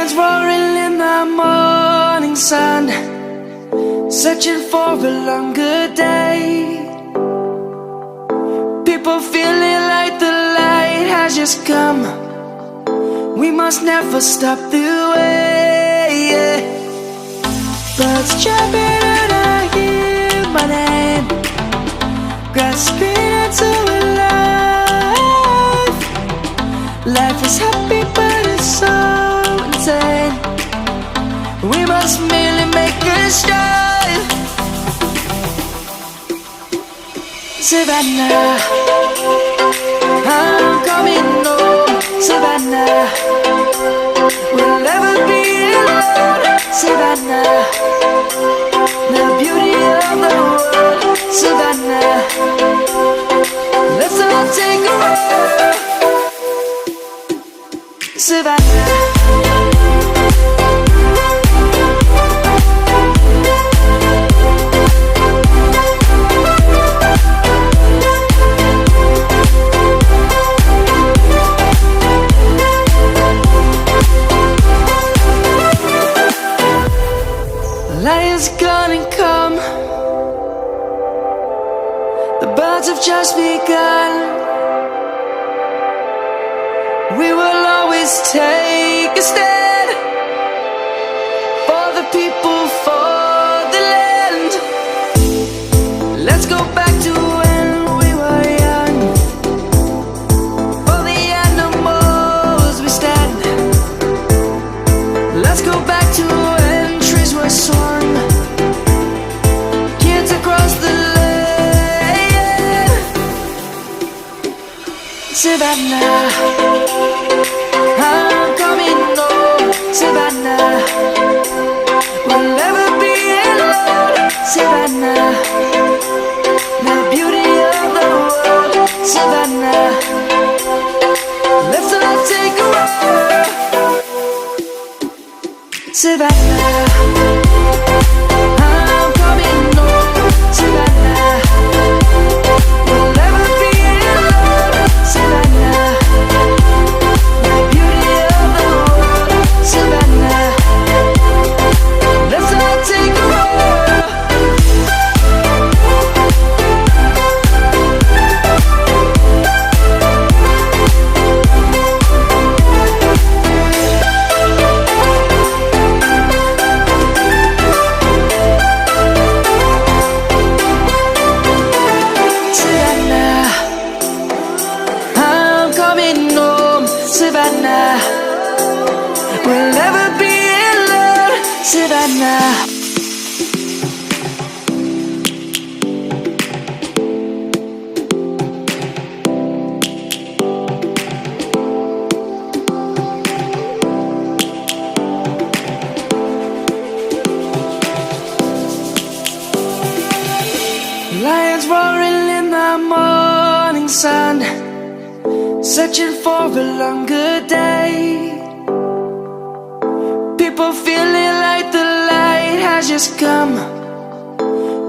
Lions roaring in the morning sun, searching for a longer day. People feeling like the light has just come. We must never stop the way. Birds chirping and I hear my name, grasping into a life. Life is happy but it's so insane. We must merely make a start. Savannah, I'm coming home. Savannah, we'll never be alone. Savannah, the beauty of the world. Savannah, let's all take a ride. Savannah, Lion's gonna come. The birds have just begun. We will always take a stand for the people, for the land. Let's go back to when we were young. For the animals we stand. Let's go back to when trees were swung. Kids across the land. Savannah, I'm coming home. Savannah, we'll never be alone. Savannah, the beauty of the world. Savannah, let's all take a ride. Savannah, I'm coming home. Savannah, we'll never be alone. Savannah, the beauty of the world. Savannah, let's all take a ride. Savannah, we'll never be alone. Savannah. Lions roaring in the morning sun, searching for a longer day. People feeling like the light has just come.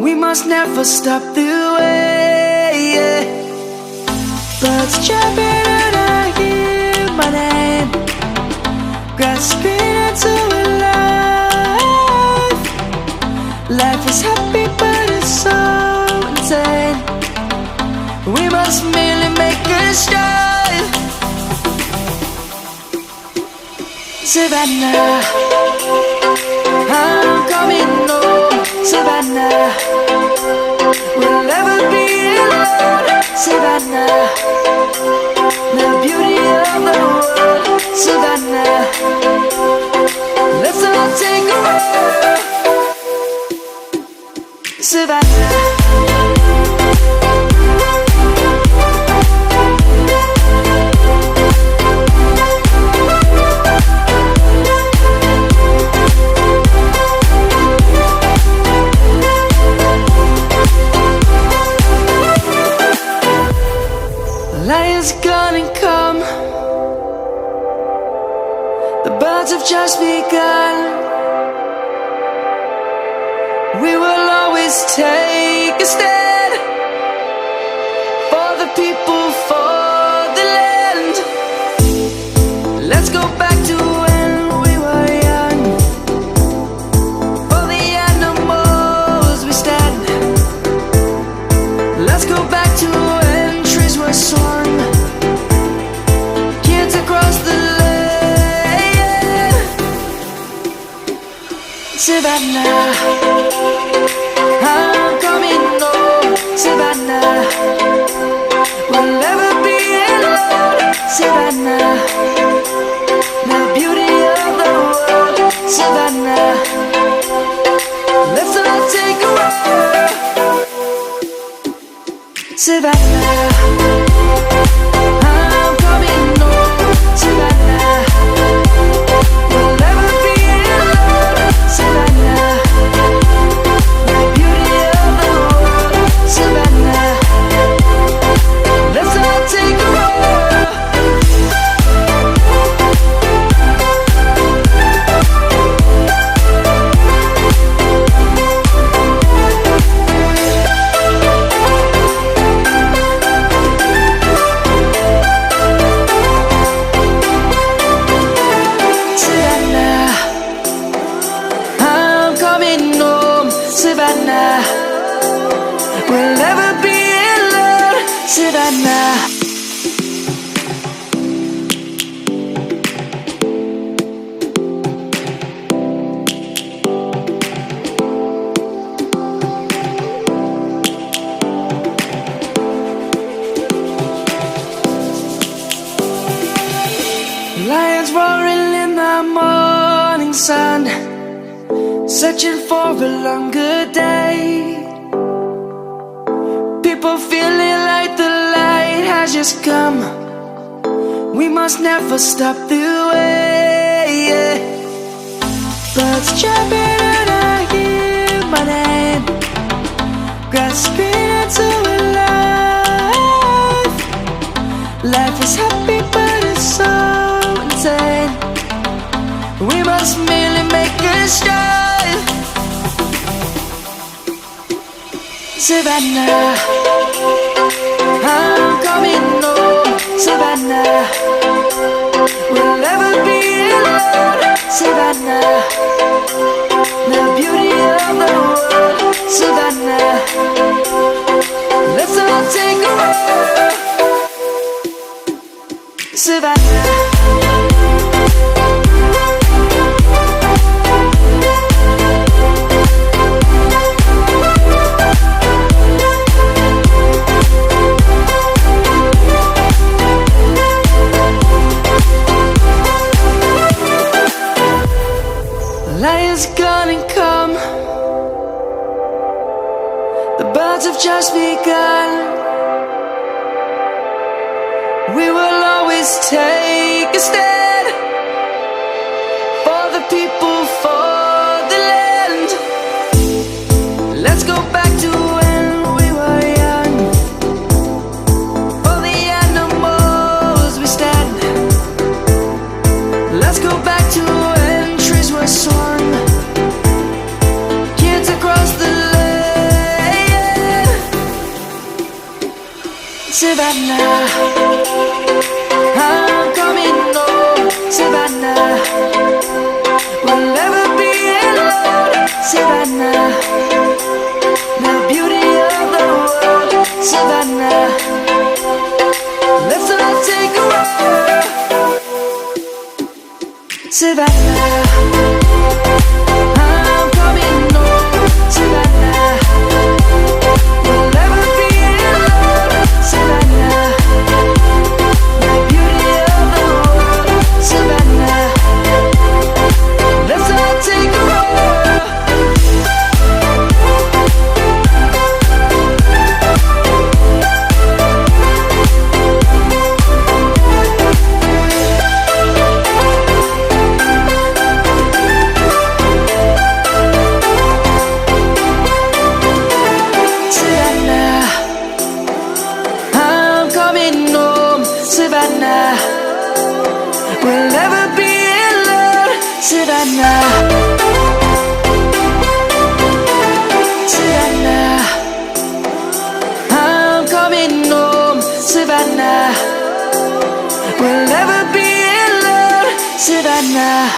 We must never stop the way. Birds chirping and I hear my name, grasping into a life. Life is happy but it's so insane. We must merely make a start. Savannah, I'm coming home. Savannah, we'll never be alone. Savannah, the beauty of the world. Savannah, let's all take a ride. Savannah, Lion's gonna come. The birds have just begun. We will always take a stand for the people, for the land. Let's go back to when we were young. Savannah, I'm coming home, Savannah. We'll never be alone, Savannah. The beauty of the world, Savannah. Let's all take a walk, Savannah. I'm coming home, Savannah. We'll never be alone, Savannah. The beauty of the world, Savannah. Let's all take a walk. Savannah, I'm coming home, Savannah. We'll never be alone, Savannah. Lions roaring in the morning sun, searching for a longer day. People feeling like the light has just come. We must never stop the way. Birds jumping and I hear my name, grasping into a life. Life is happy but it's so insane. We must merely make a start. Savannah, I'm coming home, Savannah. We'll never be alone, Savannah. The beauty of the world, Savannah. Let's all take a walk, Savannah. Lion's gonna come. The birds have just begun. We will always take a stand for the people, for the land. Let's go back to when we were young. For the animals we stand. Let's go back to when trees were swung. Kids across the land. Savannah, I'm coming home, Savannah. We'll never be alone, Savannah. The beauty of the world, Savannah. Let's all take a walk, Savannah. I'm coming home, Savannah. We'll never be alone, Savannah. The beauty of the world, Savannah. Let's all take a walk. Savannah, I'm coming home, Savannah. We'll never be alone, Savannah. Savannah, I'm coming home, Savannah. We'll never be alone, Savannah.